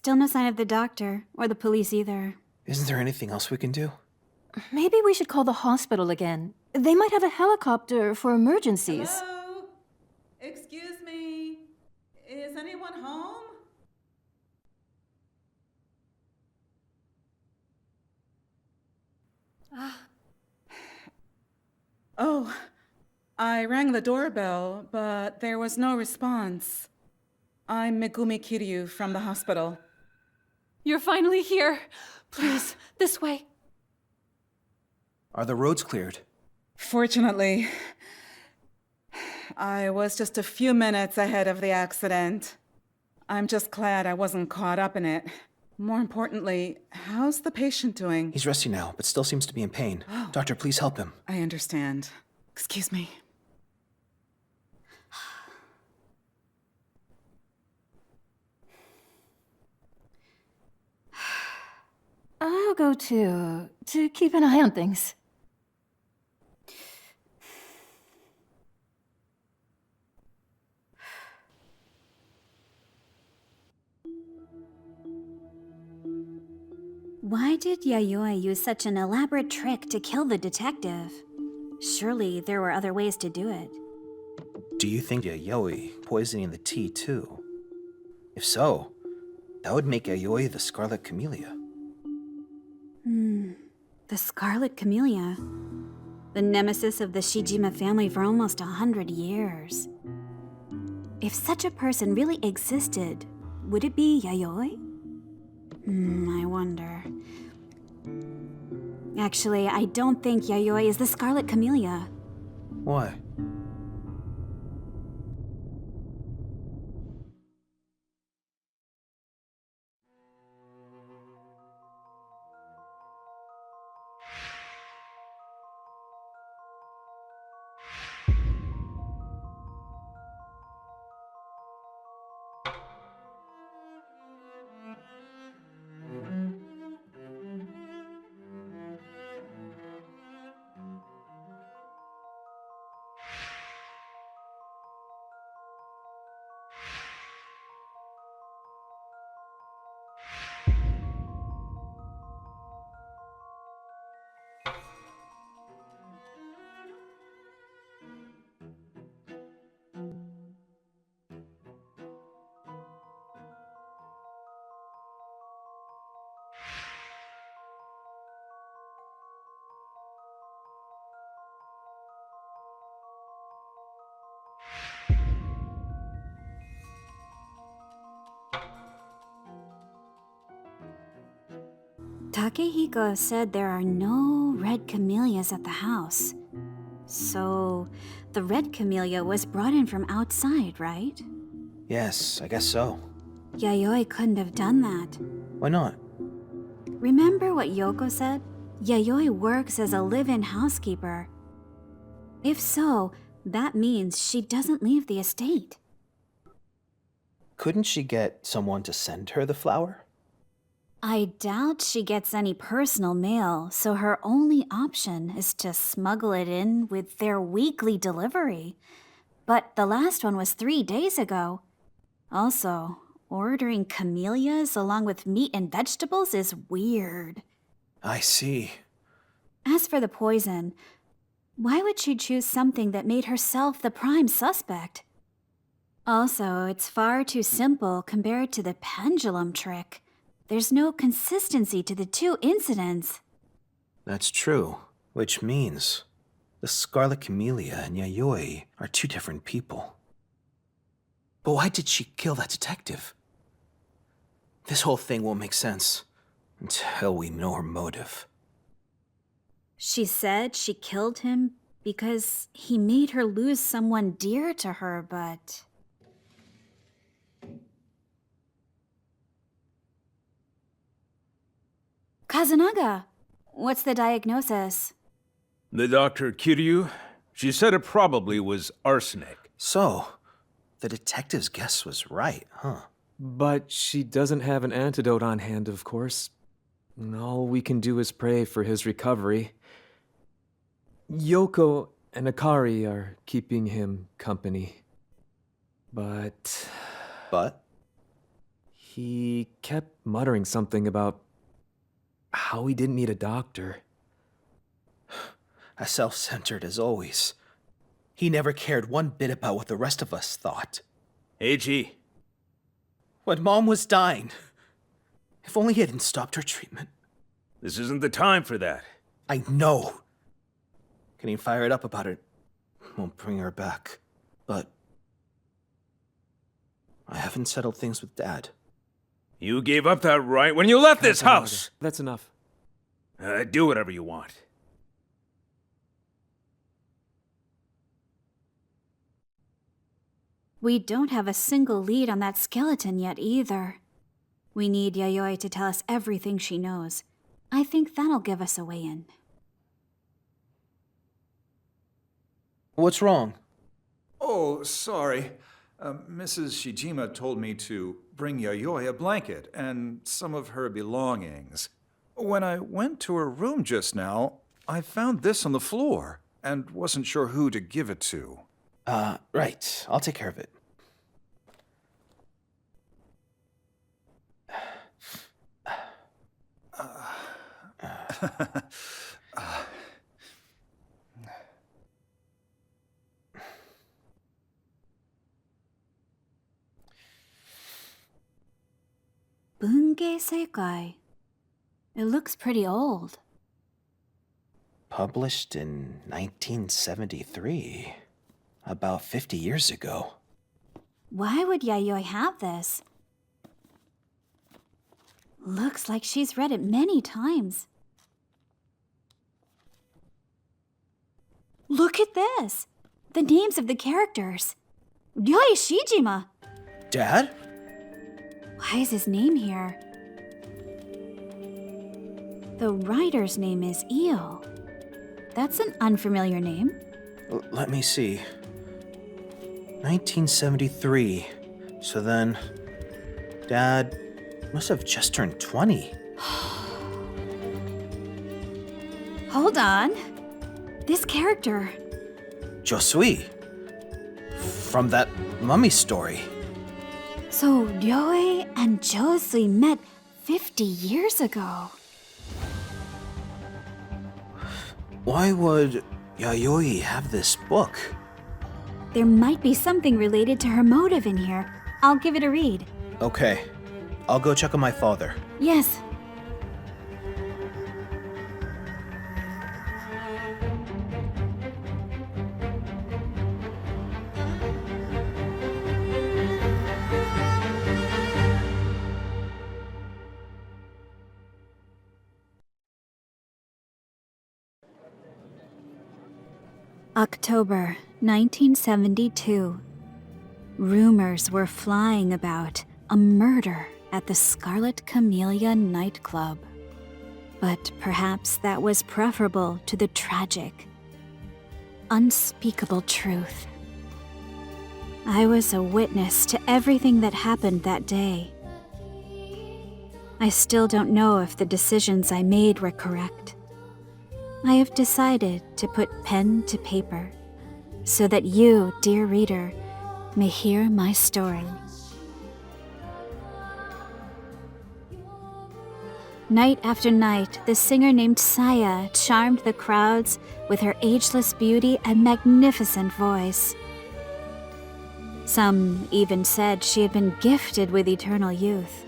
Still no sign of the doctor, or the police either. Isn't there anything else we can do? Maybe we should call the hospital again. They might have a helicopter for emergencies. Hello? Excuse me. Is anyone home? Oh, I rang the doorbell, but there was no response. I'm Megumi Kiryu from the hospital. You're finally here. Please, this way. Are the roads cleared? Fortunately, I was just a few minutes ahead of the accident. I'm just glad I wasn't caught up in it. More importantly, how's the patient doing? He's resting now, but still seems to be in pain. Doctor, please help him. I understand. Excuse me. I'll go too, to keep an eye on things. Why did Yayoi use such an elaborate trick to kill the detective? Surely there were other ways to do it. Do you think Yayoi poisoning the tea too? If so, that would make Yayoi the Scarlet Camellia. The Scarlet Camellia. The nemesis of the Shijima family for almost 100 years. If such a person really existed, would it be Yayoi? I wonder. Actually, I don't think Yayoi is the Scarlet Camellia. Why? Takehiko said there are no red camellias at the house. So, the red camellia was brought in from outside, right? Yes, I guess so. Yayoi couldn't have done that. Why not? Remember what Yoko said? Yayoi works as a live-in housekeeper. If so, that means she doesn't leave the estate. Couldn't she get someone to send her the flower? I doubt she gets any personal mail, so her only option is to smuggle it in with their weekly delivery. But the last one was 3 days ago. Also, ordering camellias along with meat and vegetables is weird. I see. As for the poison, why would she choose something that made herself the prime suspect? Also, it's far too simple compared to the pendulum trick. There's no consistency to the two incidents. That's true, which means the Scarlet Camellia and Yayoi are two different people. But why did she kill that detective? This whole thing won't make sense until we know her motive. She said she killed him because he made her lose someone dear to her, but... Kazunaga, what's the diagnosis? The Dr. Kiryu, she said it probably was arsenic. So, the detective's guess was right, huh? But she doesn't have an antidote on hand, of course. And all we can do is pray for his recovery. Yoko and Akari are keeping him company. But... But? He kept muttering something about how he didn't need a doctor. As self-centered as always. He never cared one bit about what the rest of us thought. AG, When Mom was dying, if only he hadn't stopped her treatment. this isn't the time for that. I know. Getting fired up about it won't bring her back. But I haven't settled things with Dad. You gave up that right when you left this house! That's enough. Do whatever you want. We don't have a single lead on that skeleton yet either. We need Yayoi to tell us everything she knows. I think that'll give us a way in. What's wrong? Oh, sorry. Mrs. Shijima told me to bring Yayoi a blanket and some of her belongings. When I went to her room just now, I found this on the floor and wasn't sure who to give it to. Right. I'll take care of it. Bunge Seikai. It looks pretty old. Published in 1973. About 50 years ago. Why would Yayoi have this? Looks like she's read it many times. Look at this! The names of the characters. Ryoi Shijima! Dad? Why is his name here? The writer's name is Io. That's an unfamiliar name. Let me see. 1973. So then, Dad must have just turned 20. Hold on. This character. Josui. From that mummy story. So Ryoi and Josui met 50 years ago. Why would Yayoi have this book? There might be something related to her motive in here. I'll give it a read. Okay. I'll go check on my father. Yes. October 1972. Rumors were flying about a murder at the Scarlet Camellia nightclub. But perhaps that was preferable to the tragic, unspeakable truth. I was a witness to everything that happened that day. I still don't know if the decisions I made were correct. I have decided to put pen to paper so that you, dear reader, may hear my story. Night after night, the singer named Saya charmed the crowds with her ageless beauty and magnificent voice. Some even said she had been gifted with eternal youth.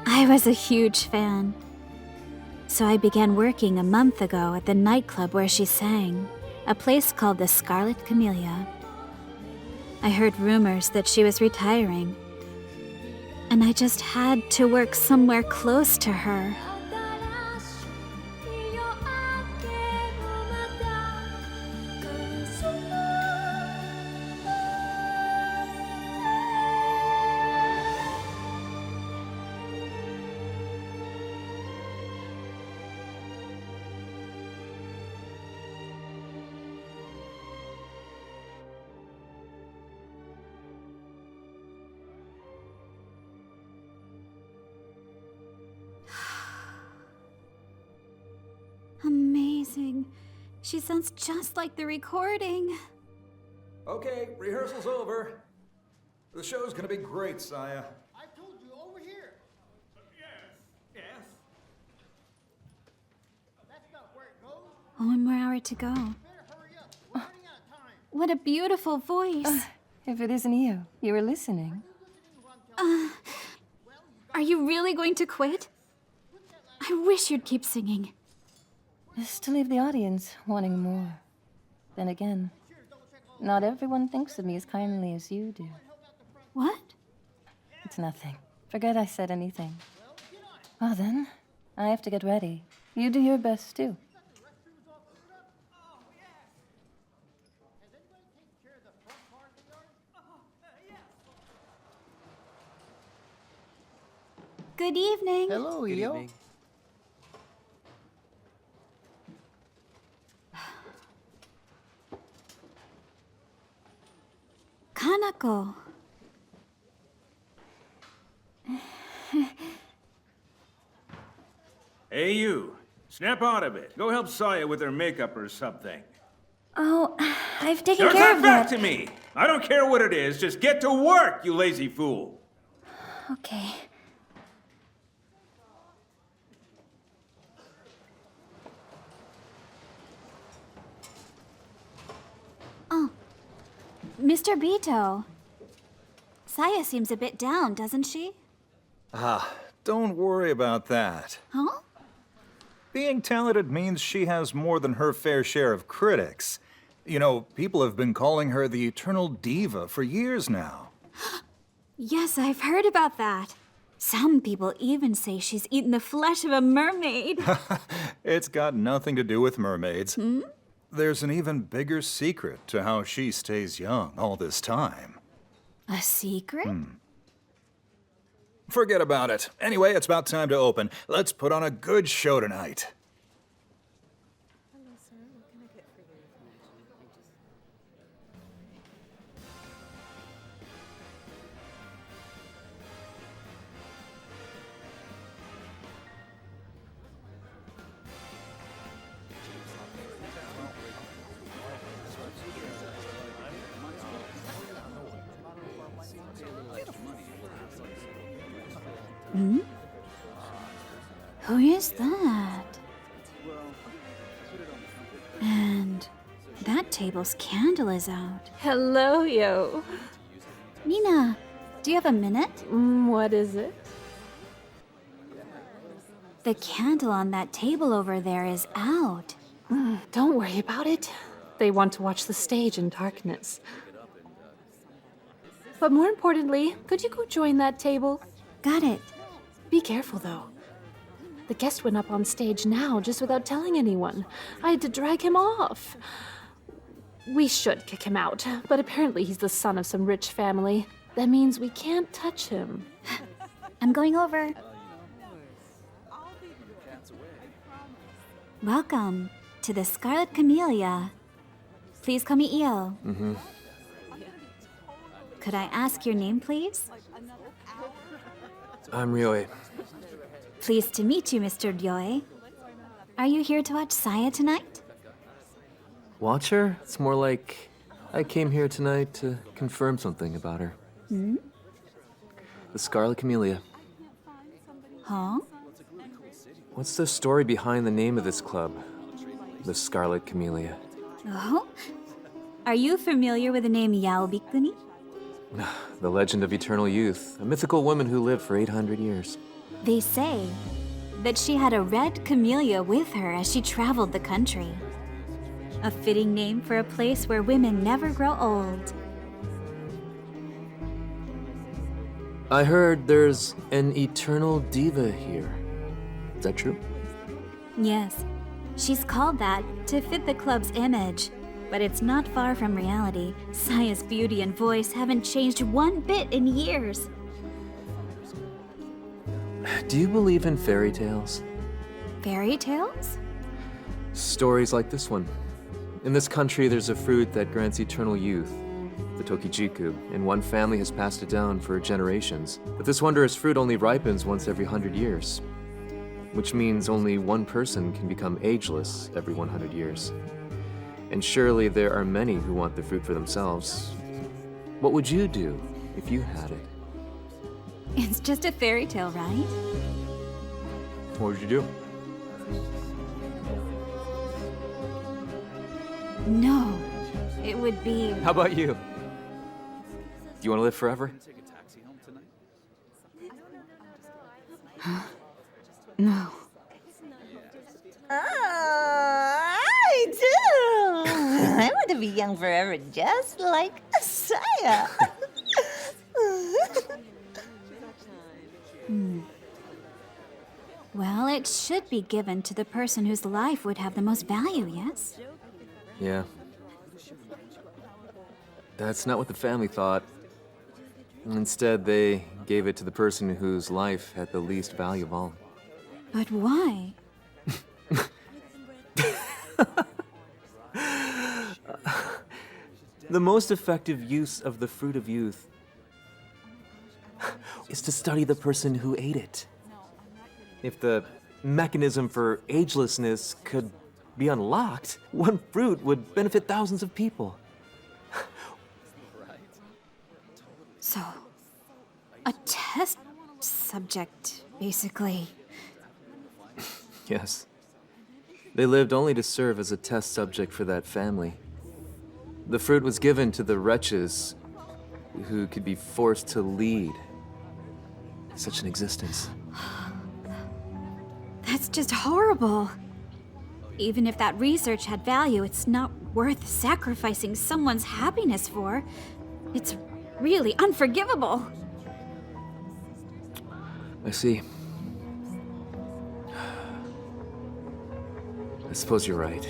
I was a huge fan. So I began working a month ago at the nightclub where she sang, a place called the Scarlet Camellia. I heard rumors that she was retiring, and I just had to work somewhere close to her. Amazing. She sounds just like the recording. Okay, rehearsal's over. The show's gonna be great, Saya. I told you One more hour to go. What a beautiful voice. If it isn't you were listening. Are you really going to quit? I wish you'd keep singing. Just to leave the audience wanting more. Then again, not everyone thinks of me as kindly as you do. What? It's nothing. Forget I said anything. Well then, I have to get ready. You do your best too. Good evening. Hello, yo. Kanako. Hey, you. Snap out of it. Go help Saya with her makeup or something. Oh, I've taken Now care come of back that. to me. I don't care what it is. Just get to work, you lazy fool. Okay. Oh, Mr. Bito. Saya seems a bit down, doesn't she? Don't worry about that. Huh? Being talented means she has more than her fair share of critics. You know, people have been calling her the eternal diva for years now. Yes, I've heard about that. Some people even say she's eaten the flesh of a mermaid. It's got nothing to do with mermaids. There's an even bigger secret to how she stays young all this time. A secret? Forget about it. Anyway, it's about time to open. Let's put on a good show tonight. Who is that? And that table's candle is out. Hello, yo. Nina, do you have a minute? What is it? The candle on that table over there is out. Don't worry about it. They want to watch the stage in darkness. But more importantly, could you go join that table? Got it. Be careful, though. The guest went up on stage now, just without telling anyone. I had to drag him off. We should kick him out, but apparently he's the son of some rich family. That means we can't touch him. I'm going over. Welcome to the Scarlet Camellia. Please call me Io. Could I ask your name, please? I'm Ryoi. Pleased to meet you, Mr. Ryoi. Are you here to watch Saya tonight? Watch her? It's more like I came here tonight to confirm something about her. The Scarlet Camellia. Huh? What's the story behind the name of this club? The Scarlet Camellia. Oh? Are you familiar with the name Yao Bikuni? The legend of eternal youth, a mythical woman who lived for 800 years. They say that she had a red camellia with her as she traveled the country. A fitting name for a place where women never grow old. I heard there's an eternal diva here. Is that true? Yes, she's called that to fit the club's image. But it's not far from reality. Saya's beauty and voice haven't changed one bit in years. Do you believe in fairy tales? Fairy tales? Stories like this one. In this country, there's a fruit that grants eternal youth, the Tokijiku, and one family has passed it down for generations. But this wondrous fruit only ripens once every 100 years, which means only one person can become ageless every 100 years. And surely there are many who want the fruit for themselves. What would you do if you had it? It's just a fairy tale, right? What would you do? No. It would be... How about you? Do you want to live forever? No. I do. I want to be young forever, just like Saya. Well, it should be given to the person whose life would have the most value, yes? Yeah. That's not what the family thought. Instead, they gave it to the person whose life had the least value of all. But why? The most effective use of the fruit of youth is to study the person who ate it. If the mechanism for agelessness could be unlocked, one fruit would benefit thousands of people. So, a test subject, basically. Yes. They lived only to serve as a test subject for that family. The fruit was given to the wretches who could be forced to lead such an existence. That's just horrible. Even if that research had value, it's not worth sacrificing someone's happiness for. It's really unforgivable. I see. I suppose you're right.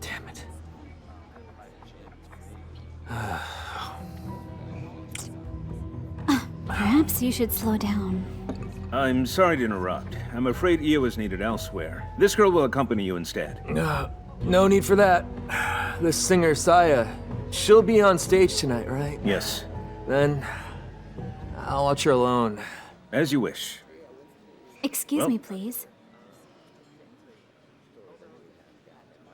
Damn it. Perhaps you should slow down. I'm sorry to interrupt. I'm afraid Io is needed elsewhere. This girl will accompany you instead. No need for that. The singer, Saya, she'll be on stage tonight, right? Yes, Then I'll watch her alone. as you wish. Excuse Well- me, please.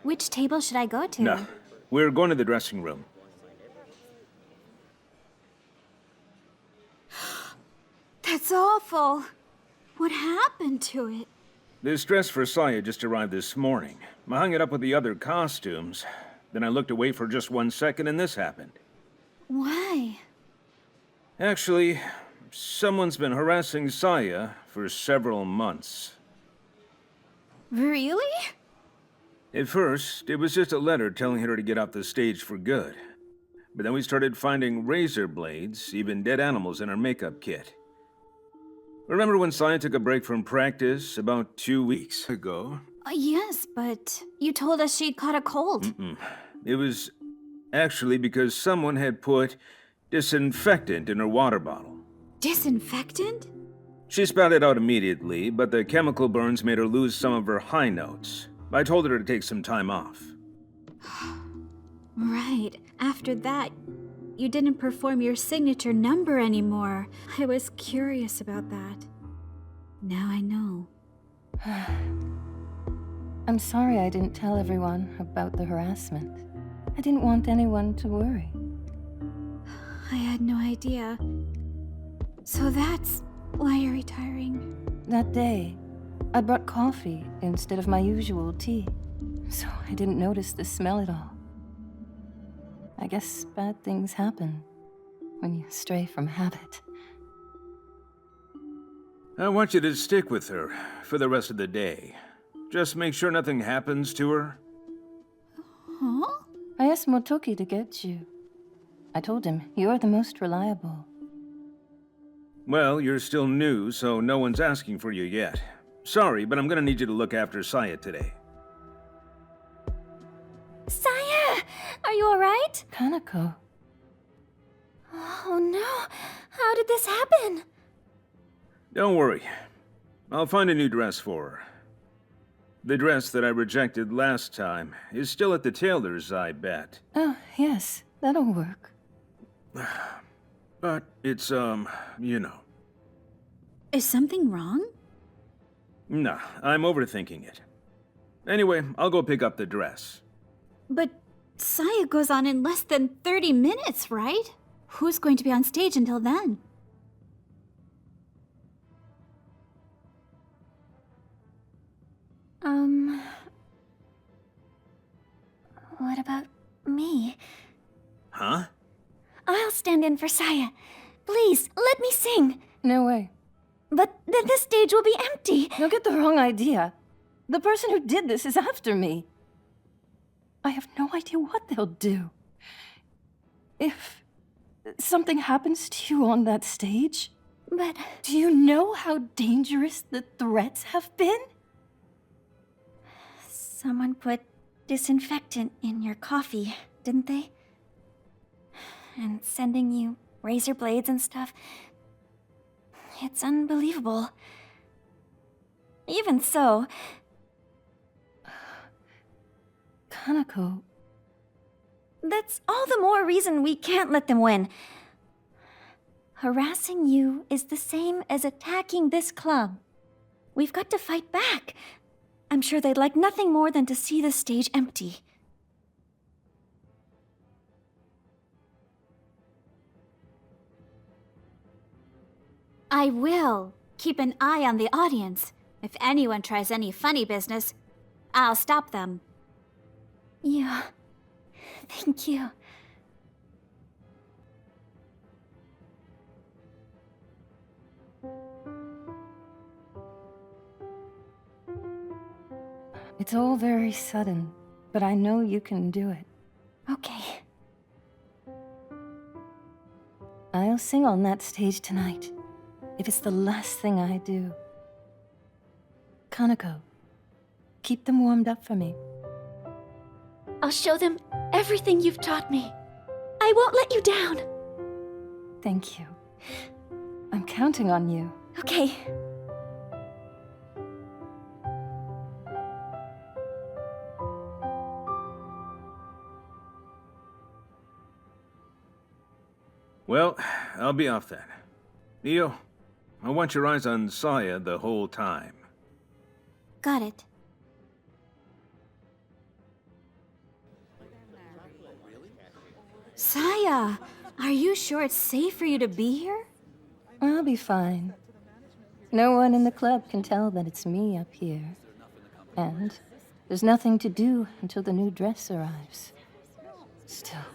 Which table should I go to? No, we're going to the dressing room. That's awful. What happened to it? This dress for Saya just arrived this morning. I hung it up with the other costumes. Then I looked away for just 1 second and this happened. Why? Actually, someone's been harassing Saya for several months. Really? At first, it was just a letter telling her to get off the stage for good. But then we started finding razor blades, even dead animals in her makeup kit. Remember when Saya took a break from practice about 2 weeks ago? Yes, but you told us she'd caught a cold. It was actually because someone had put disinfectant in her water bottle. Disinfectant? She spat it out immediately, but the chemical burns made her lose some of her high notes. I told her to take some time off. Right. After that, you didn't perform your signature number anymore. I was curious about that. Now I know. I'm sorry I didn't tell everyone about the harassment. I didn't want anyone to worry. I had no idea. So that's why you're retiring. That day, I brought coffee instead of my usual tea, so I didn't notice the smell at all. I guess bad things happen when you stray from habit. I want you to stick with her for the rest of the day. Just make sure nothing happens to her. Huh? I asked Motoki to get you. I told him you're the most reliable. Well, you're still new, so no one's asking for you yet. Sorry, but I'm gonna need you to look after Saya today. Saya! Are you alright? Kanako, Oh no! How did this happen? Don't worry. I'll find a new dress for her. The dress that I rejected last time is still at the tailor's, I bet. oh yes, that'll work. But it's, you know. Is something wrong? Nah, I'm overthinking it. Anyway, I'll go pick up the dress. But Saya goes on in less than 30 minutes, right? Who's going to be on stage until then? What about me? Huh? I'll stand in for Saya. Please, let me sing. No way. But then the stage will be empty. Don't get the wrong idea. The person who did this is after me. I have no idea what they'll do. If something happens to you on that stage, But do you know how dangerous the threats have been? someone put disinfectant in your coffee, didn't they? And sending you razor blades and stuff. It's unbelievable. Even so, Kanako, that's all the more reason we can't let them win. Harassing you is the same as attacking this club. We've got to fight back. I'm sure they'd like nothing more than to see the stage empty. I will keep an eye on the audience. If anyone tries any funny business, I'll stop them. Yeah, thank you. it's all very sudden, but I know you can do it. Okay. I'll sing on that stage tonight, if it's the last thing I do. Kanako, keep them warmed up for me. I'll show them everything you've taught me. I won't let you down. Thank you. I'm counting on you. Okay. Well, I'll be off then. Neo, I want your eyes on Saya the whole time. Got it. Saya, are you sure it's safe for you to be here? I'll be fine. No one in the club can tell that it's me up here. And there's nothing to do until the new dress arrives. Still,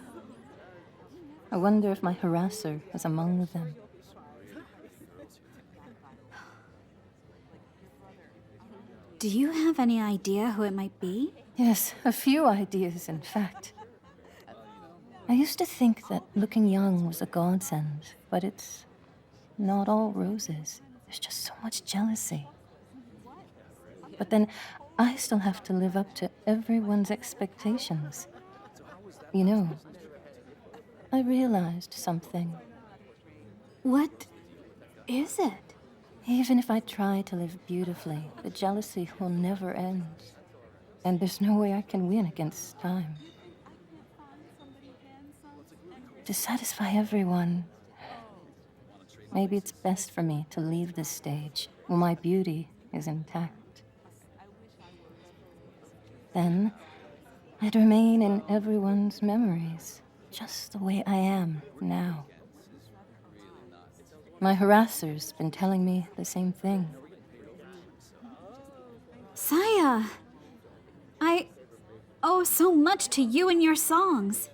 I wonder if my harasser is among them. Do you have any idea who it might be? Yes, a few ideas, in fact. I used to think that looking young was a godsend, but it's not all roses. There's just so much jealousy. But then I still have to live up to everyone's expectations. You know, I realized something. What is it? Even if I try to live beautifully, the jealousy will never end. And there's no way I can win against time. To satisfy everyone, maybe it's best for me to leave this stage while my beauty is intact. Then, I'd remain in everyone's memories, just the way I am now. My harasser's been telling me the same thing. Saya, I owe so much to you and your songs.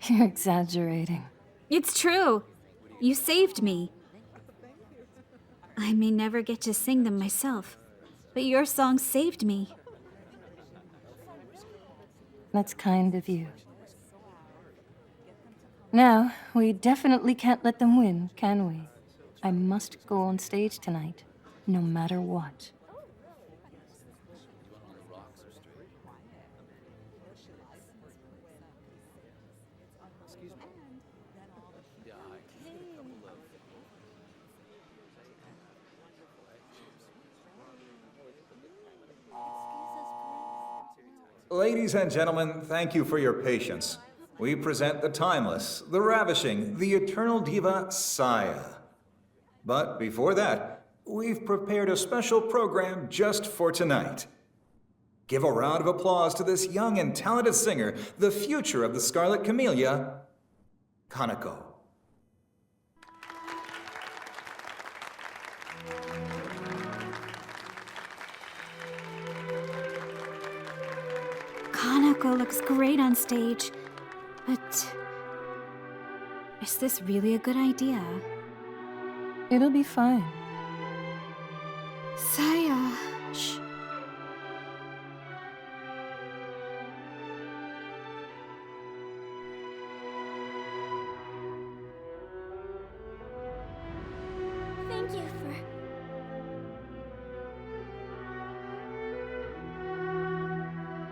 You're exaggerating. It's true. You saved me. I may never get to sing them myself, but your songs saved me. That's kind of you. Now, we definitely can't let them win, can we? I must go on stage tonight, no matter what. Ladies and gentlemen, thank you for your patience. We present the timeless, the ravishing, the eternal diva, Saya. But before that, we've prepared a special program just for tonight. Give a round of applause to this young and talented singer, the future of the Scarlet Camellia, Kanako. Kanako looks great on stage, but is this really a good idea? It'll be fine. Saya... Shh. Thank you for...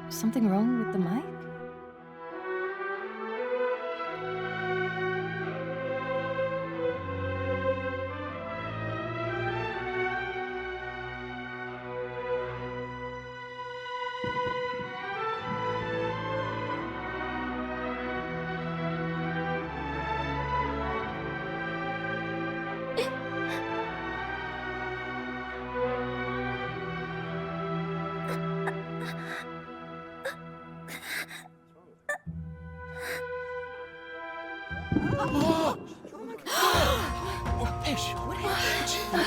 Something wrong with the mic?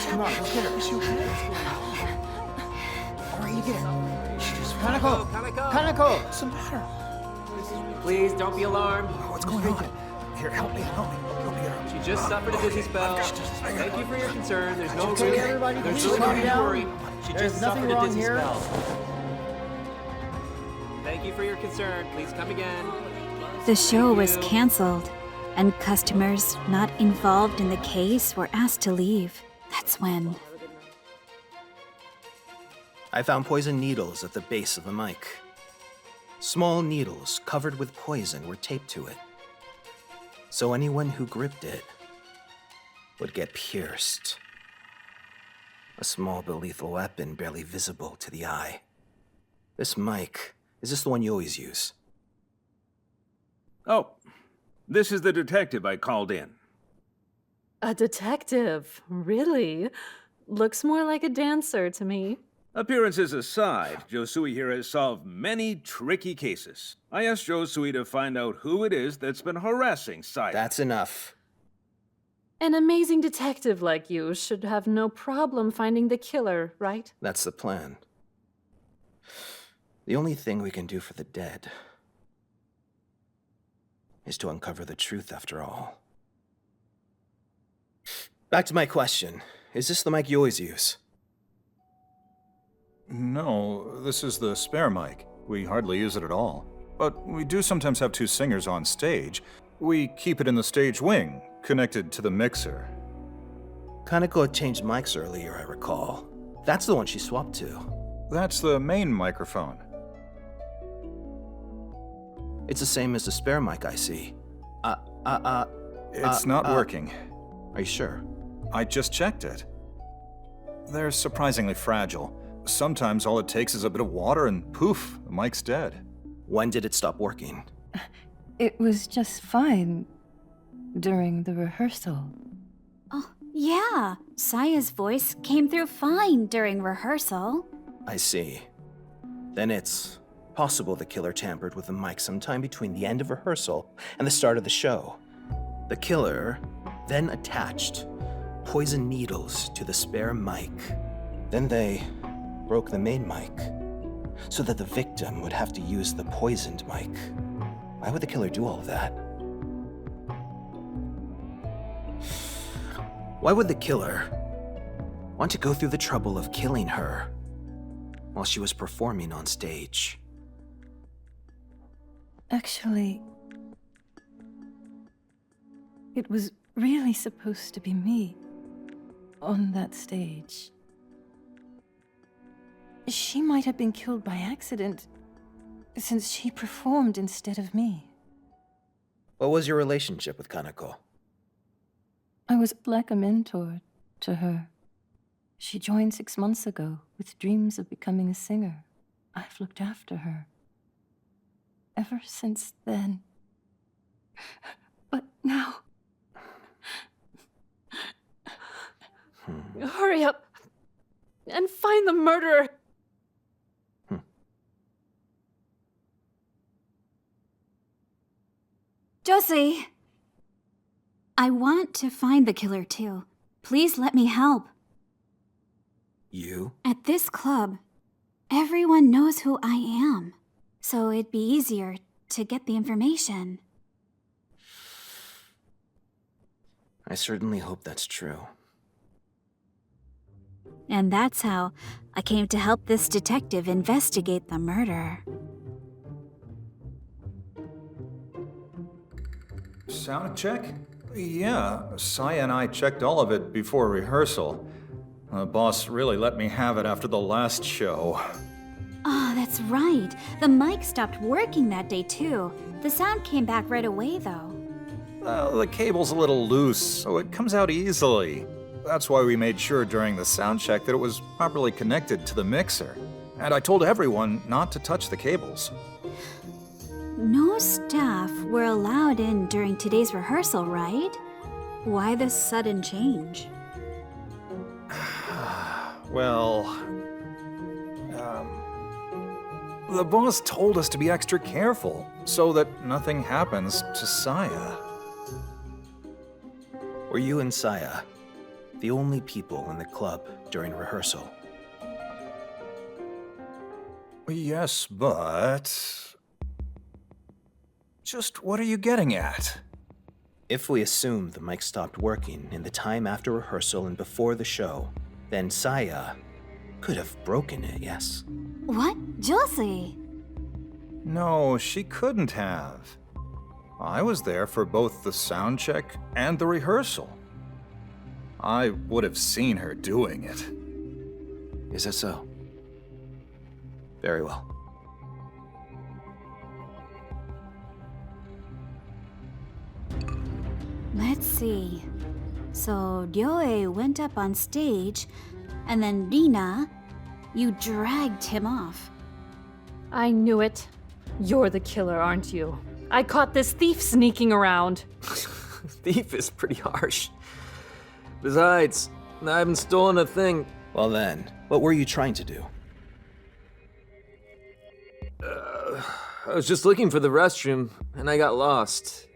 Come on, let's get her. Is she okay? All right, you get her. Kanako! Kanako! What's the matter? Please don't be alarmed. What's going on? Here, help me. Help me get her. She just suffered a dizzy spell. Thank you for your concern. There's no Okay, reason. everybody, There's please no calm reason to down. worry. She There's just nothing suffered a wrong dizzy here. spell. Thank you for your concern. Please come again. The show was you. cancelled, and customers not involved in the case were asked to leave. That's when... I found poison needles at the base of the mic. Small needles covered with poison were taped to it. So anyone who gripped it would get pierced. A small but lethal weapon barely visible to the eye. This mic, is this the one you always use? Oh, this is the detective I called in. A detective? Really? Looks more like a dancer to me. Appearances aside, Josui here has solved many tricky cases. I asked Josui to find out who it is that's been harassing Saya. That's enough. An amazing detective like you should have no problem finding the killer, right? That's the plan. The only thing we can do for the dead is to uncover the truth after all. Back to my question. Is this the mic you always use? No, this is the spare mic. We hardly use it at all. But we do sometimes have two singers on stage. We keep it in the stage wing, connected to the mixer. Kaneko had changed mics earlier, I recall. That's the one she swapped to. That's the main microphone. It's the same as the spare mic I see. It's not working. Are you sure? I just checked it. They're surprisingly fragile. Sometimes all it takes is a bit of water and poof, the mic's dead. When did it stop working? It was just fine during the rehearsal. Oh, yeah. Saya's voice came through fine during rehearsal. I see. Then it's possible the killer tampered with the mic sometime between the end of rehearsal and the start of the show. The killer then attached poison needles to the spare mic. Then they broke the main mic so that the victim would have to use the poisoned mic. Why would the killer do all of that? Why would the killer want to go through the trouble of killing her while she was performing on stage? Actually, it was really supposed to be me on that stage. She might have been killed by accident, since she performed instead of me. What was your relationship with Kanako? I was like a mentor to her. She joined 6 months ago with dreams of becoming a singer. I've looked after her ever since then. But now... Hurry up and find the murderer. Josie! I want to find the killer too. Please let me help. You? At this club, everyone knows who I am. so it'd be easier to get the information. I certainly hope that's true. And that's how I came to help this detective investigate the murder. Sound check? Yeah, Saya and I checked all of it before rehearsal. The boss really let me have it after the last show. Oh, that's right. The mic stopped working that day, too. The sound came back right away, though. The cable's a little loose, so it comes out easily. That's why we made sure during the sound check that it was properly connected to the mixer. And I told everyone not to touch the cables. No staff were allowed in during today's rehearsal, right? Why this sudden change? Well, the boss told us to be extra careful so that nothing happens to Saya. Were you and Saya the only people in the club during rehearsal? Yes, but... Just what are you getting at? If we assume the mic stopped working in the time after rehearsal and before the show, then Saya could have broken it, yes? What? Josie? No, she couldn't have. I was there for both the sound check and the rehearsal. I would have seen her doing it. Is that so? Very well. Let's see. So Ryoe went up on stage, and then Rina, you dragged him off. I knew it. You're the killer, aren't you? I caught this thief sneaking around. Thief is pretty harsh. Besides, I haven't stolen a thing. Well then, what were you trying to do? I was just looking for the restroom, and I got lost.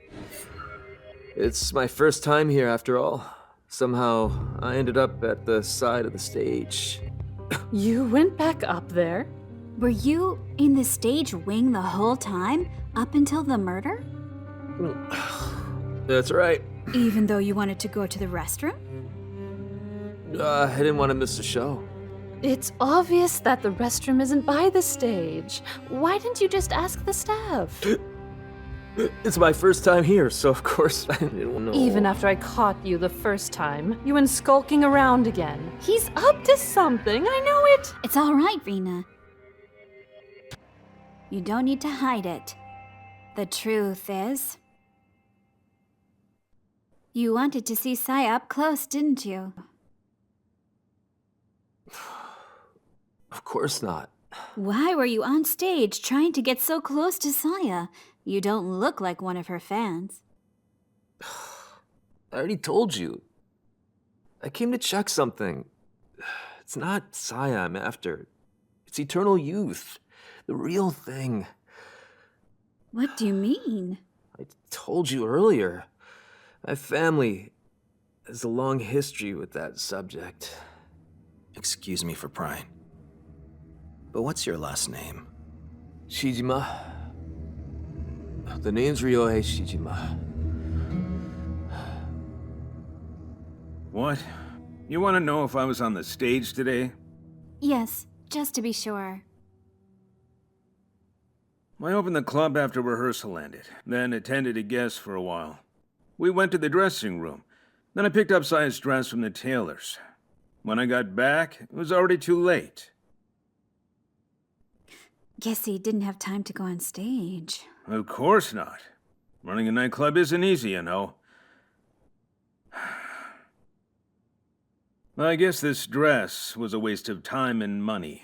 It's my first time here, after all. Somehow, I ended up at the side of the stage. You went back up there? Were you in the stage wing the whole time, up until the murder? That's right. Even though you wanted to go to the restroom? I didn't want to miss the show. It's obvious that the restroom isn't by the stage. Why didn't you just ask the staff? It's my first time here, so of course I didn't know. Even after I caught you the first time, you went skulking around again. He's up to something, I know it. It's all right, Rina. You don't need to hide it. The truth is, you wanted to see Saya up close, didn't you? Of course not. Why were you on stage trying to get so close to Saya? You don't look like one of her fans. I already told you. I came to check something. It's not Saya I'm after. It's eternal youth. The real thing. What do you mean? I told you earlier. My family has a long history with that subject. Excuse me for prying. But what's your last name? Shijima. The name's Ryohei Shijima. What? You want to know if I was on the stage today? Yes, just to be sure. I opened the club after rehearsal ended, then attended a guest for a while. We went to the dressing room. Then I picked up Saya's dress from the tailor's. When I got back, it was already too late. Guess he didn't have time to go on stage. Of course not. Running a nightclub isn't easy, you know. I guess this dress was a waste of time and money.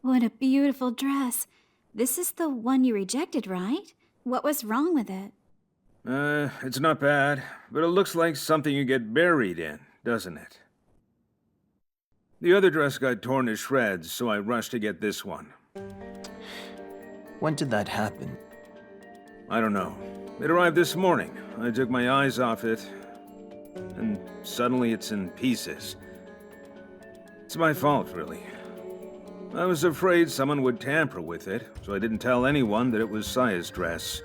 What a beautiful dress. This is the one you rejected, right? What was wrong with it? It's not bad, but it looks like something you get buried in, doesn't it? The other dress got torn to shreds, so I rushed to get this one. When did that happen? I don't know. It arrived this morning. I took my eyes off it, and suddenly it's in pieces. It's my fault, really. I was afraid someone would tamper with it, so I didn't tell anyone that it was Saya's dress.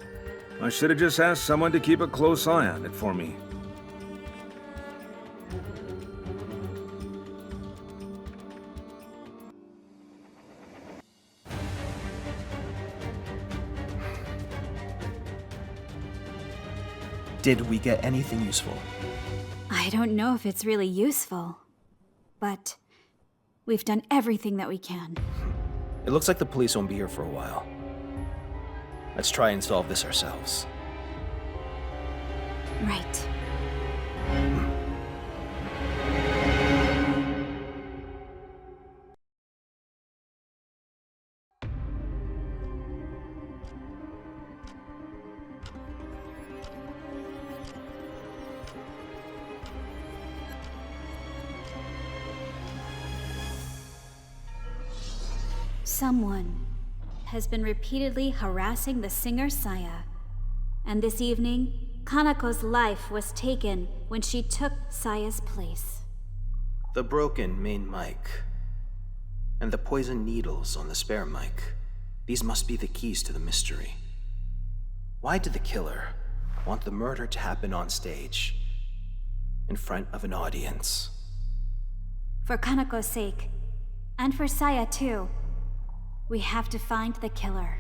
I should have just asked someone to keep a close eye on it for me. Did we get anything useful? I don't know if it's really useful, but we've done everything that we can. It looks like the police won't be here for a while. Let's try and solve this ourselves. Right. Someone has been repeatedly harassing the singer Saya. And this evening, Kanako's life was taken when she took Saya's place. The broken main mic, and the poison needles on the spare mic. These must be the keys to the mystery. Why did the killer want the murder to happen on stage, in front of an audience? For Kanako's sake, and for Saya too, we have to find the killer.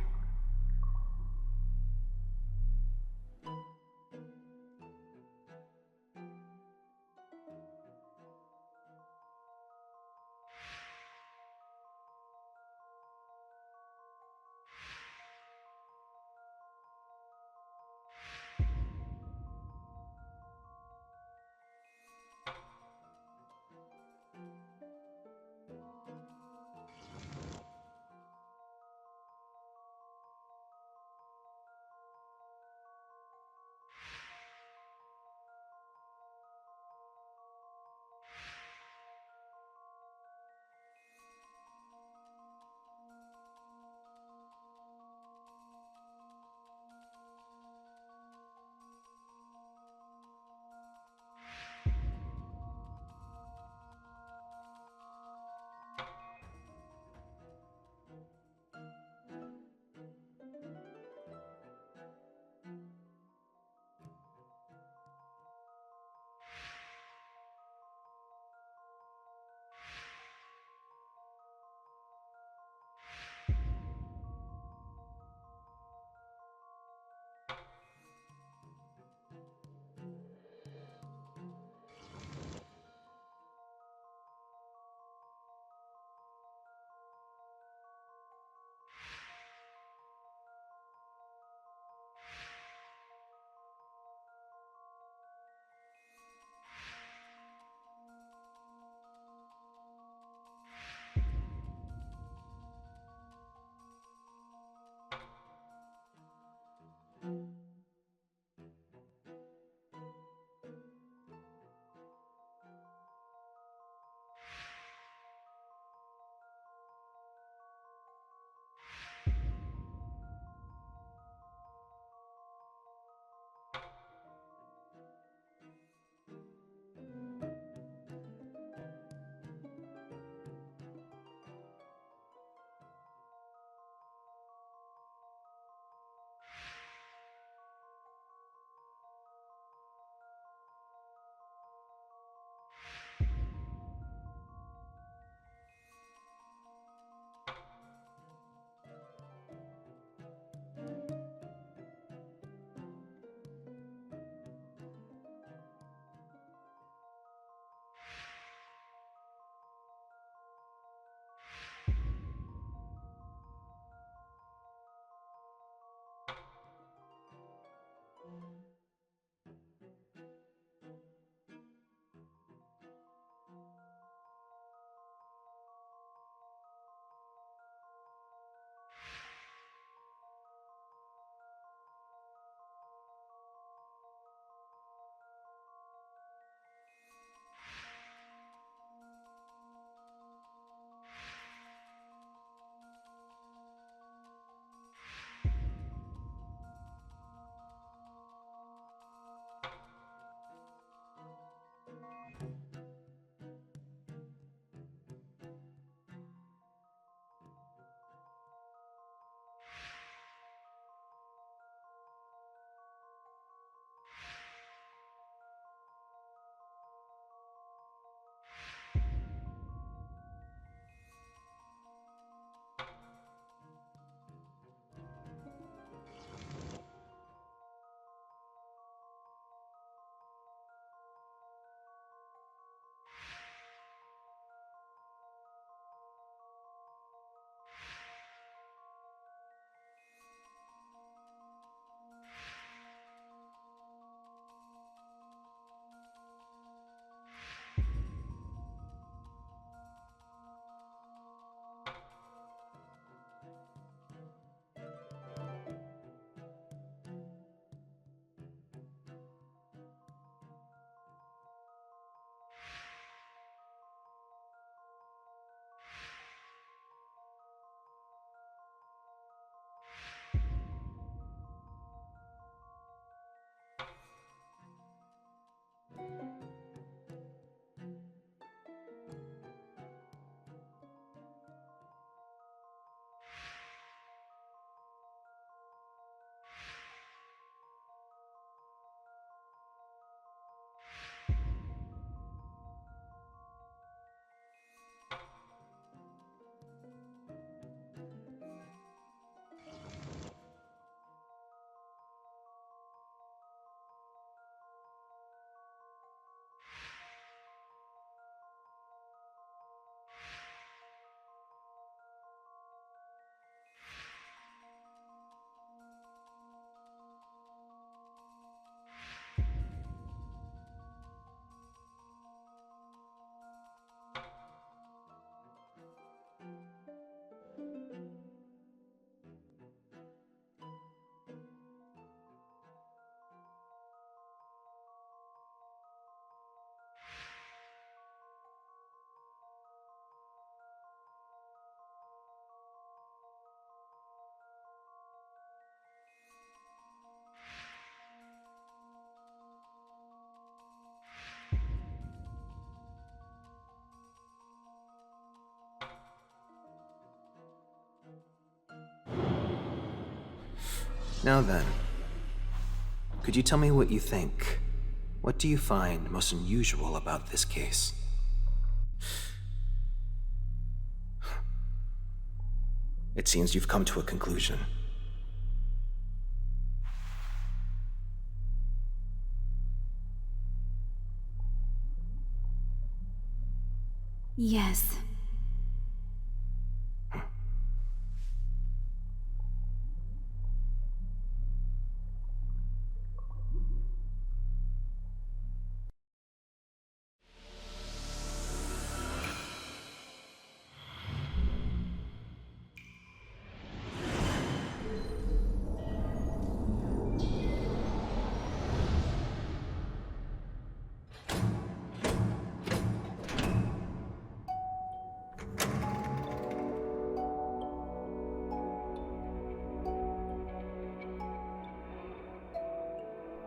Now then, could you tell me what you think? What do you find most unusual about this case? It seems you've come to a conclusion. Yes.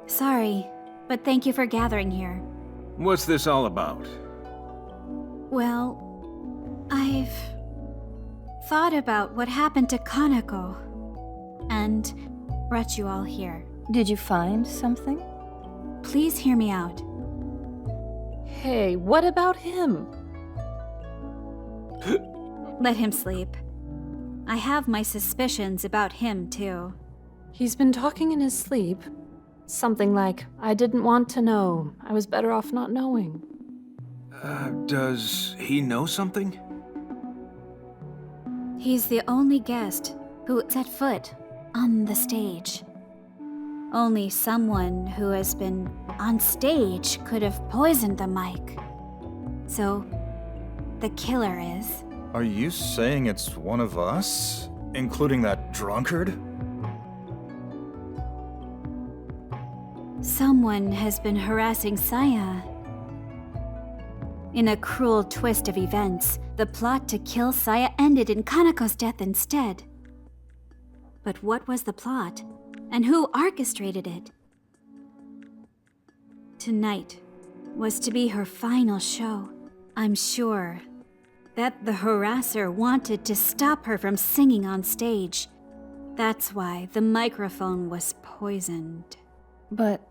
Sorry, but thank you for gathering here. What's this all about? Well, I've thought about what happened to Kaneko and brought you all here. Did you find something? Please hear me out. Hey, what about him? Let him sleep. I have my suspicions about him, too. He's been talking in his sleep. Something like, I didn't want to know. I was better off not knowing. Does he know something? He's the only guest who set foot on the stage. Only someone who has been on stage could have poisoned the mic. So, the killer is... Are you saying it's one of us? Including that drunkard? Someone has been harassing Saya. In a cruel twist of events, the plot to kill Saya ended in Kaneko's death instead. But what was the plot? And who orchestrated it? Tonight was to be her final show. I'm sure that the harasser wanted to stop her from singing on stage. That's why the microphone was poisoned. But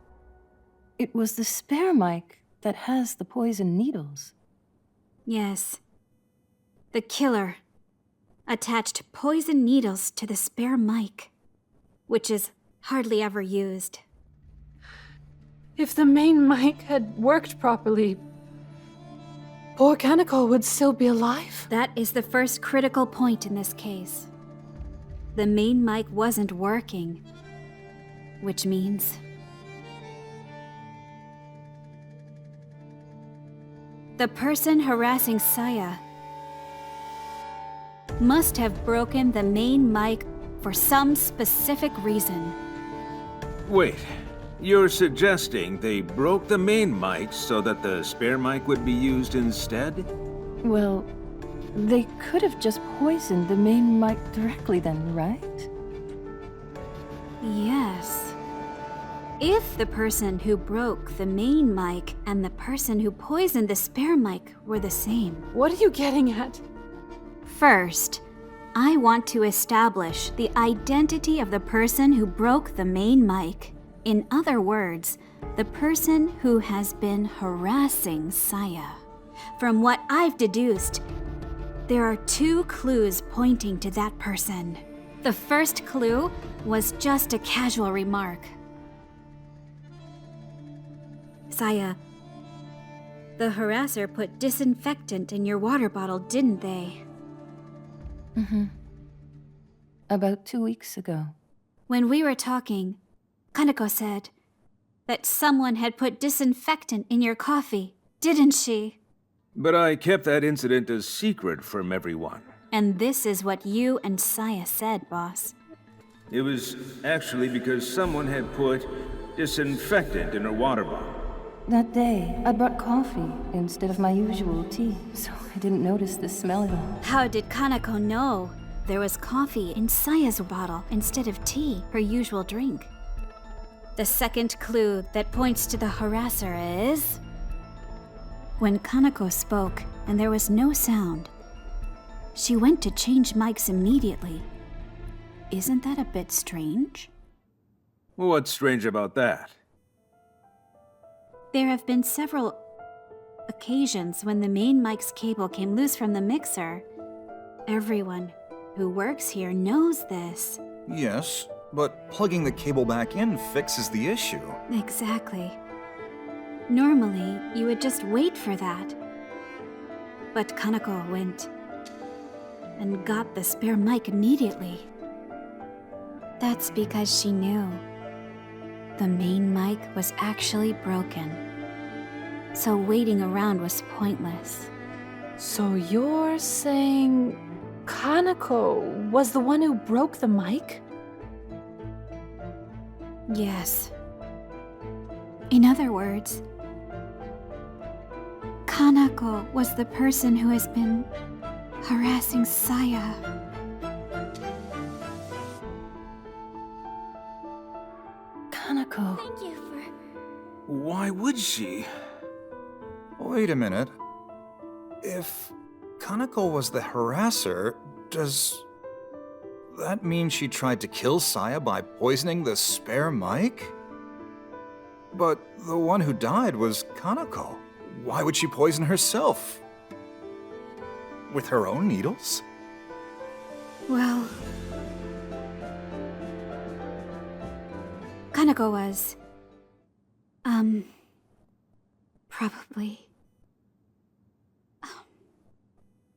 it was the spare mic that has the poison needles. Yes. The killer attached poison needles to the spare mic, which is hardly ever used. If the main mic had worked properly, poor Kaneko would still be alive. That is the first critical point in this case. The main mic wasn't working, which means... the person harassing Saya must have broken the main mic for some specific reason. Wait, you're suggesting they broke the main mic so that the spare mic would be used instead? Well, they could have just poisoned the main mic directly then, right? Yes. If the person who broke the main mic and the person who poisoned the spare mic were the same. What are you getting at? First, I want to establish the identity of the person who broke the main mic. In other words, the person who has been harassing Saya. From what I've deduced, there are 2 clues pointing to that person. The first clue was just a casual remark. Saya, the harasser put disinfectant in your water bottle, didn't they? Mm-hmm. About 2 weeks ago. When we were talking, Kaneko said that someone had put disinfectant in your coffee, didn't she? But I kept that incident a secret from everyone. And this is what you and Saya said, boss. It was actually because someone had put disinfectant in her water bottle. That day, I brought coffee instead of my usual tea, so I didn't notice the smell at all. How did Kaneko know there was coffee in Saya's bottle instead of tea, her usual drink? The second clue that points to the harasser is... when Kaneko spoke and there was no sound, she went to change mics immediately. Isn't that a bit strange? What's strange about that? There have been several occasions when the main mic's cable came loose from the mixer. Everyone who works here knows this. Yes, but plugging the cable back in fixes the issue. Exactly. Normally, you would just wait for that. But Kanako went and got the spare mic immediately. That's because she knew the main mic was actually broken. So waiting around was pointless. So you're saying Kanako was the one who broke the mic? Yes. In other words, Kanako was the person who has been harassing Saya. Kanako. Thank you for... Why would she? Wait a minute. If Kanako was the harasser, does that mean she tried to kill Saya by poisoning the spare mic? But the one who died was Kanako. Why would she poison herself? With her own needles? Well, Kanako was, probably.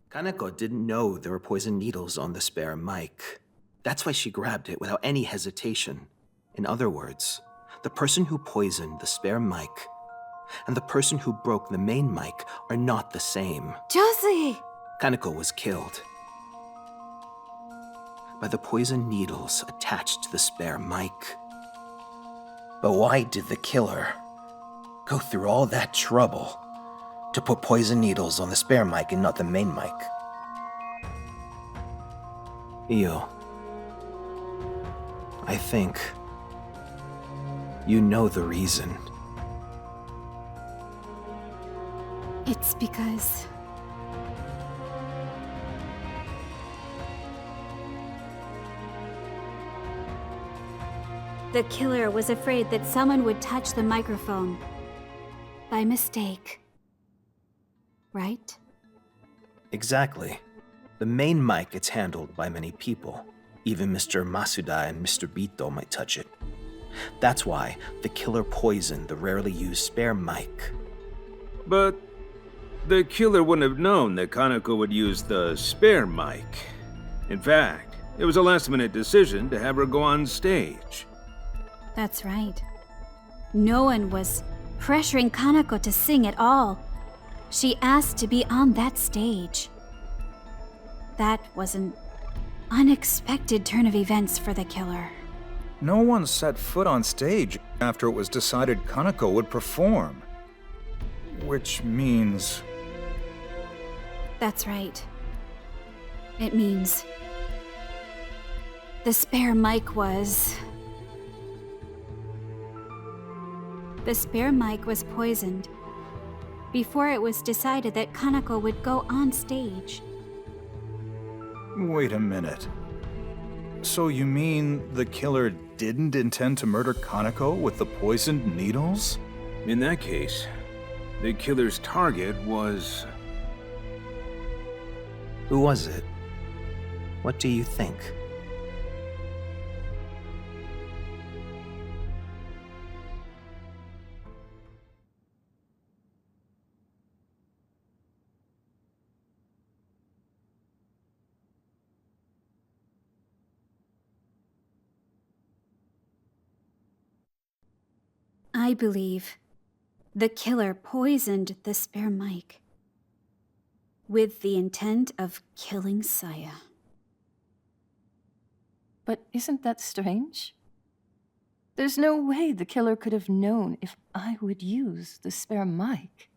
Kaneko didn't know there were poison needles on the spare mic. That's why she grabbed it without any hesitation. In other words, the person who poisoned the spare mic and the person who broke the main mic are not the same. Josie! Kaneko was killed by the poison needles attached to the spare mic. But why did the killer go through all that trouble to put poison needles on the spare mic and not the main mic? Io, I think you know the reason. It's because the killer was afraid that someone would touch the microphone by mistake. Right? Exactly. The main mic gets handled by many people. Even Mr. Masuda and Mr. Bito might touch it. That's why the killer poisoned the rarely used spare mic. But the killer wouldn't have known that Kanako would use the spare mic. In fact, it was a last-minute decision to have her go on stage. That's right. No one was pressuring Kanako to sing at all. She asked to be on that stage. That was an unexpected turn of events for the killer. No one set foot on stage after it was decided Kanako would perform. Which means... That's right. It means the spare mic was... The spare mic was poisoned before it was decided that Kanako would go on stage. Wait a minute. So you mean the killer didn't intend to murder Kanako with the poisoned needles? In that case, the killer's target was... Who was it? What do you think? I believe the killer poisoned the spare mic with the intent of killing Saya. But isn't that strange? There's no way the killer could have known if I would use the spare mic.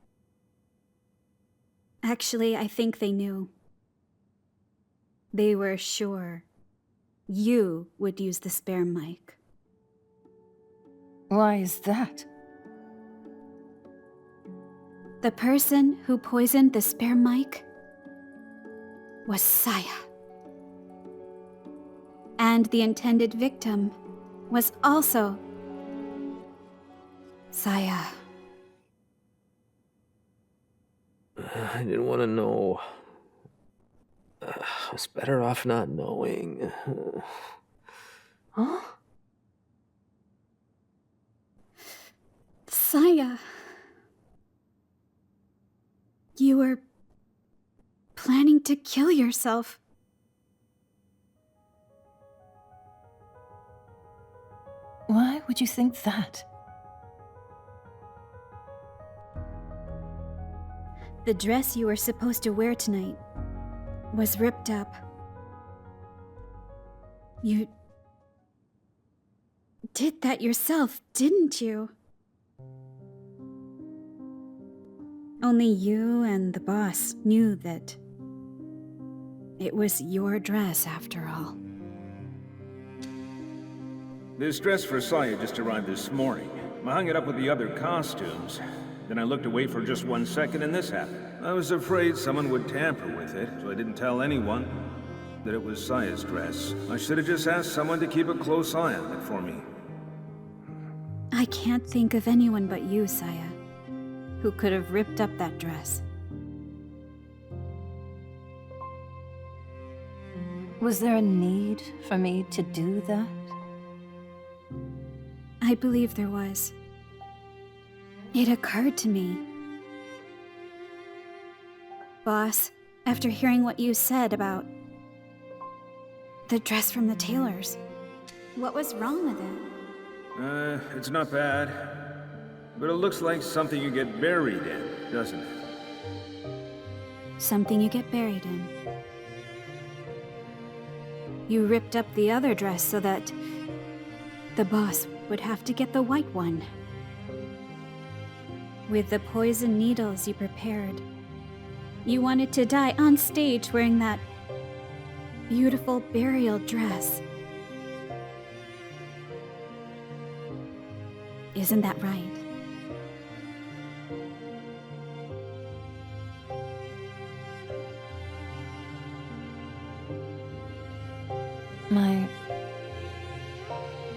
Actually, I think they knew. They were sure you would use the spare mic. Why is that? The person who poisoned the spare mic was Saya. And the intended victim was also Saya. I didn't want to know. I was better off not knowing. Huh? Saya. You were planning to kill yourself. Why would you think that? The dress you were supposed to wear tonight was ripped up. You did that yourself, didn't you? Only you and the boss knew that it was your dress after all. This dress for Saya just arrived this morning. I hung it up with the other costumes. Then I looked away for just 1 second and this happened. I was afraid someone would tamper with it, so I didn't tell anyone that it was Saya's dress. I should have just asked someone to keep a close eye on it for me. I can't think of anyone but you, Saya, who could have ripped up that dress. Was there a need for me to do that? I believe there was. It occurred to me. Boss, after hearing what you said about the dress from the tailors, what was wrong with it? It's not bad. But it looks like something you get buried in, doesn't it? Something you get buried in. You ripped up the other dress so that the boss would have to get the white one. With the poison needles you prepared, you wanted to die on stage wearing that beautiful burial dress. Isn't that right?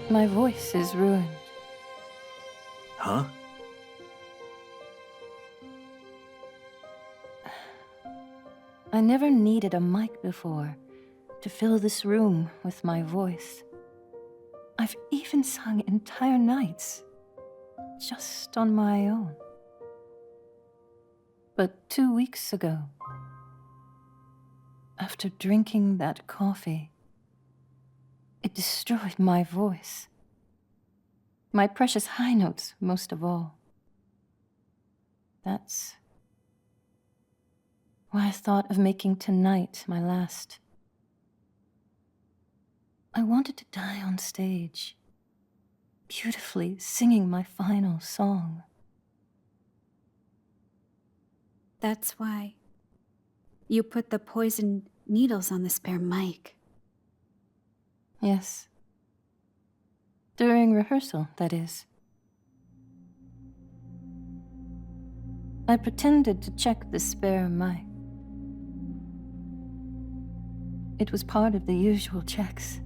My voice is ruined. Huh? I never needed a mic before to fill this room with my voice. I've even sung entire nights, just on my own. But 2 weeks ago, after drinking that coffee, it destroyed my voice. My precious high notes, most of all. That's why I thought of making tonight my last. I wanted to die on stage, beautifully singing my final song. That's why you put the poison needles on the spare mic. Yes. During rehearsal, that is. I pretended to check the spare mic. It was part of the usual checks,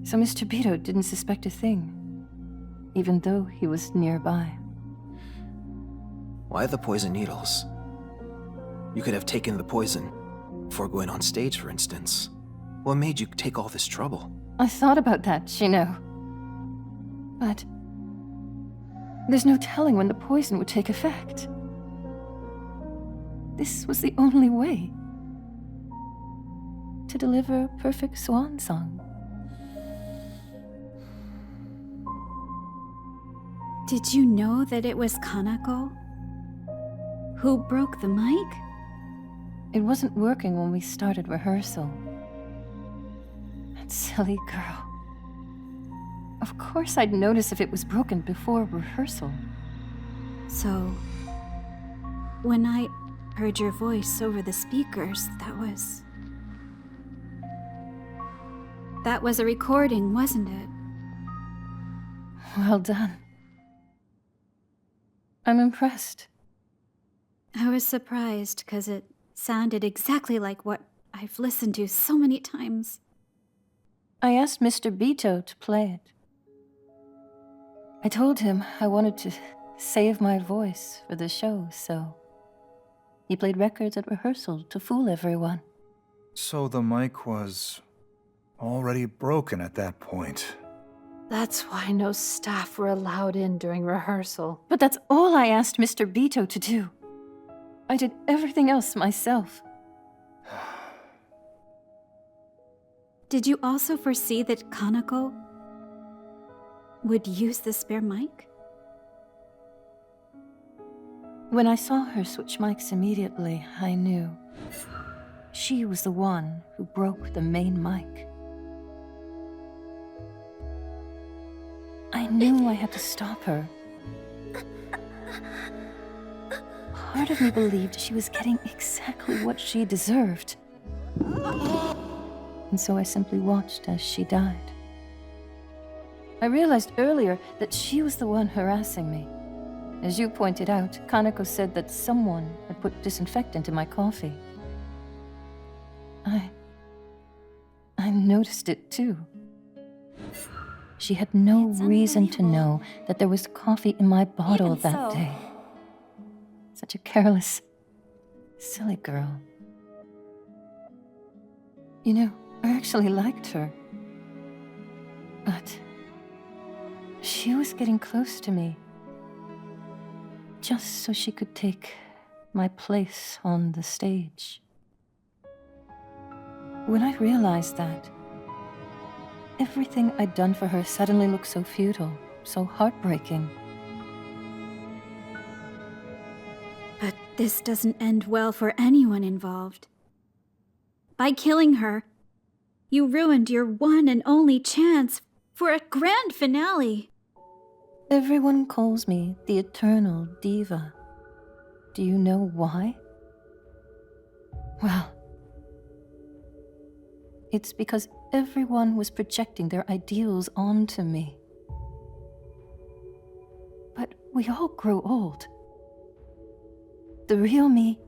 so Mr. Beto didn't suspect a thing, even though he was nearby. Why the poison needles? You could have taken the poison before going on stage, for instance. What made you take all this trouble? I thought about that, Shino. But there's no telling when the poison would take effect. This was the only way to deliver a perfect swan song. Did you know that it was Kanako who broke the mic? It wasn't working when we started rehearsal. That silly girl. Of course I'd notice if it was broken before rehearsal. So, when I heard your voice over the speakers, that was a recording, wasn't it? Well done. I'm impressed. I was surprised because it sounded exactly like what I've listened to so many times. I asked Mr. Beto to play it. I told him I wanted to save my voice for the show, so he played records at rehearsal to fool everyone. So the mic was already broken at that point. That's why no staff were allowed in during rehearsal. But that's all I asked Mr. Beto to do. I did everything else myself. Did you also foresee that Kanako would use the spare mic? When I saw her switch mics immediately, I knew. She was the one who broke the main mic. I knew I had to stop her. Part of me believed she was getting exactly what she deserved. And so I simply watched as she died. I realized earlier that she was the one harassing me. As you pointed out, Kanako said that someone had put disinfectant in my coffee. I noticed it too. She had no reason to know that there was coffee in my bottle that day. Such a careless, silly girl. You know, I actually liked her. But she was getting close to me. Just so she could take my place on the stage. When I realized that, everything I'd done for her suddenly looked so futile, so heartbreaking. But this doesn't end well for anyone involved. By killing her, you ruined your one and only chance for a grand finale. Everyone calls me the Eternal Diva. Do you know why? Well, it's because everyone was projecting their ideals onto me. But we all grow old. The real me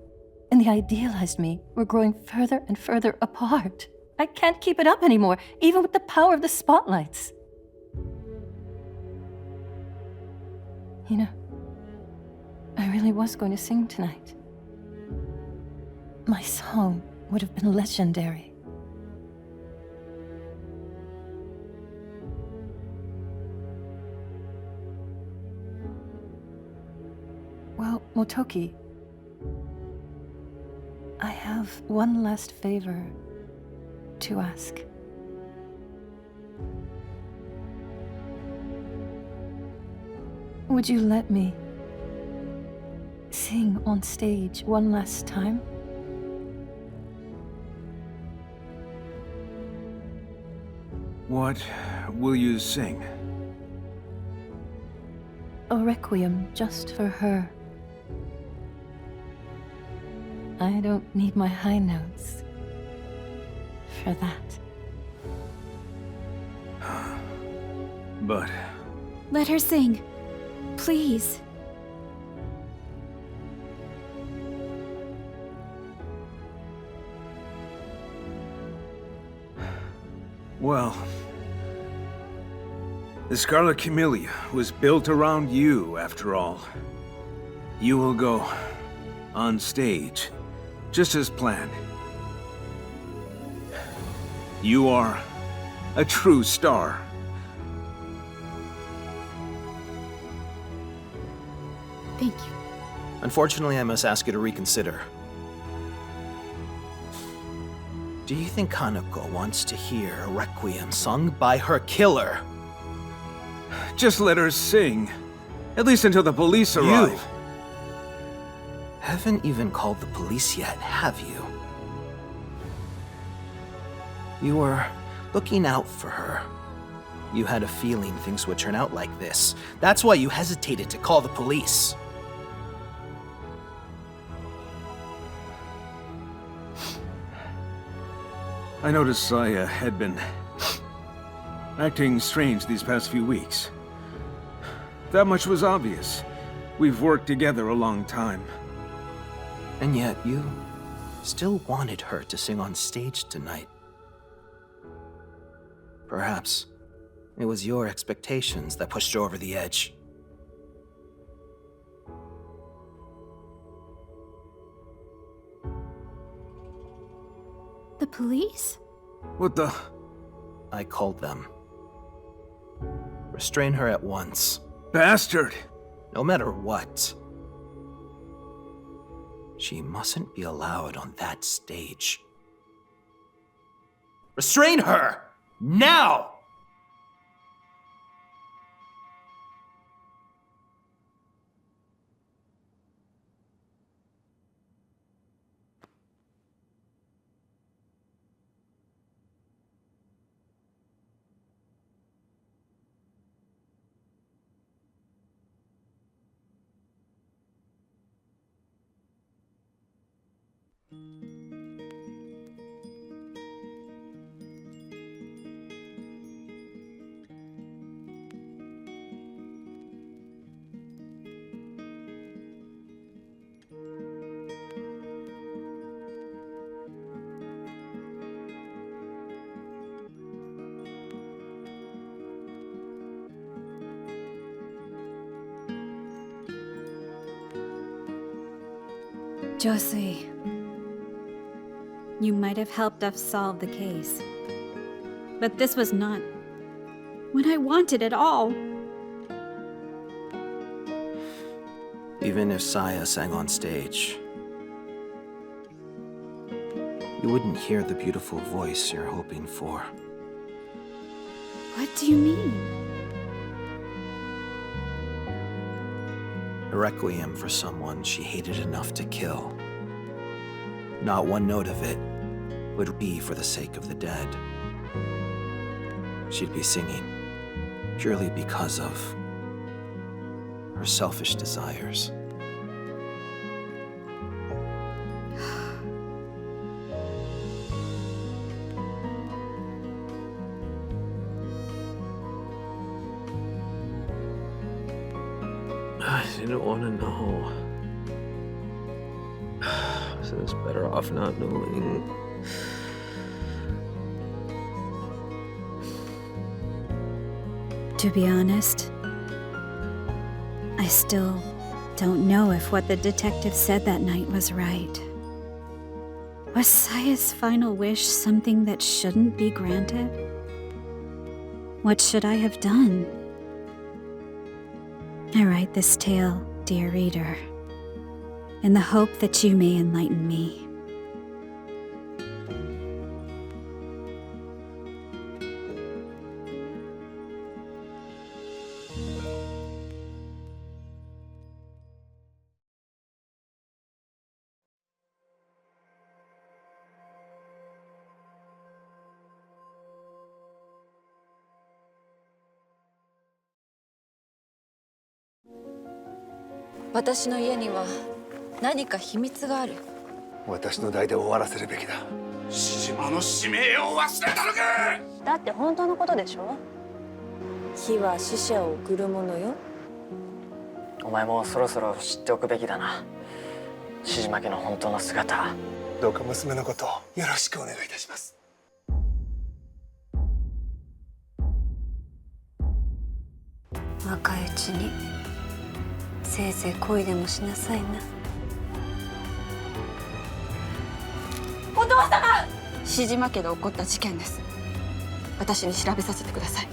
and the idealized me were growing further and further apart. I can't keep it up anymore, even with the power of the spotlights. You know, I really was going to sing tonight. My song would have been legendary. Well, Motoki, I have one last favor to ask. Would you let me sing on stage one last time? What will you sing? A requiem just for her. I don't need my high notes for that. But Let her sing. Please. well, the Scarlet Camellia was built around you, after all. You will go on stage, just as planned. You are a true star. Thank you. Unfortunately, I must ask you to reconsider. Do you think Kanako wants to hear a requiem sung by her killer? Just let her sing. At least until the police arrive. You haven't even called the police yet, have you? You were looking out for her. You had a feeling things would turn out like this. That's why you hesitated to call the police. I noticed Saya had been acting strange these past few weeks. That much was obvious. We've worked together a long time. And yet you still wanted her to sing on stage tonight. Perhaps it was your expectations that pushed her over the edge. The police? What the? I called them. Restrain her at once. Bastard! No matter what. She mustn't be allowed on that stage. Restrain her! Now! Josie, you might have helped us solve the case. But this was not what I wanted at all. Even if Saya sang on stage, you wouldn't hear the beautiful voice you're hoping for. What do you mean? A requiem for someone she hated enough to kill. Not one note of it would be for the sake of the dead. She'd be singing purely because of her selfish desires. I didn't want to know. So it's better off not knowing. To be honest, I still don't know if what the detective said that night was right. Was Saya's final wish something that shouldn't be granted? What should I have done? I write this tale, dear reader, in the hope that you may enlighten me.私の家には何か秘密がある。私の代で終わらせるべきだ。シジマの使命を忘れたのか。だって本当のことでしょ。火は死者を送るものよ。お前もそろそろ知っておくべきだな。シジマ家の本当の姿。どうか娘のことをよろしくお願いいたします。若いうちにせいぜい恋でもしなさいな。お父様！シジマ家で起こった事件です。私に調べさせてください。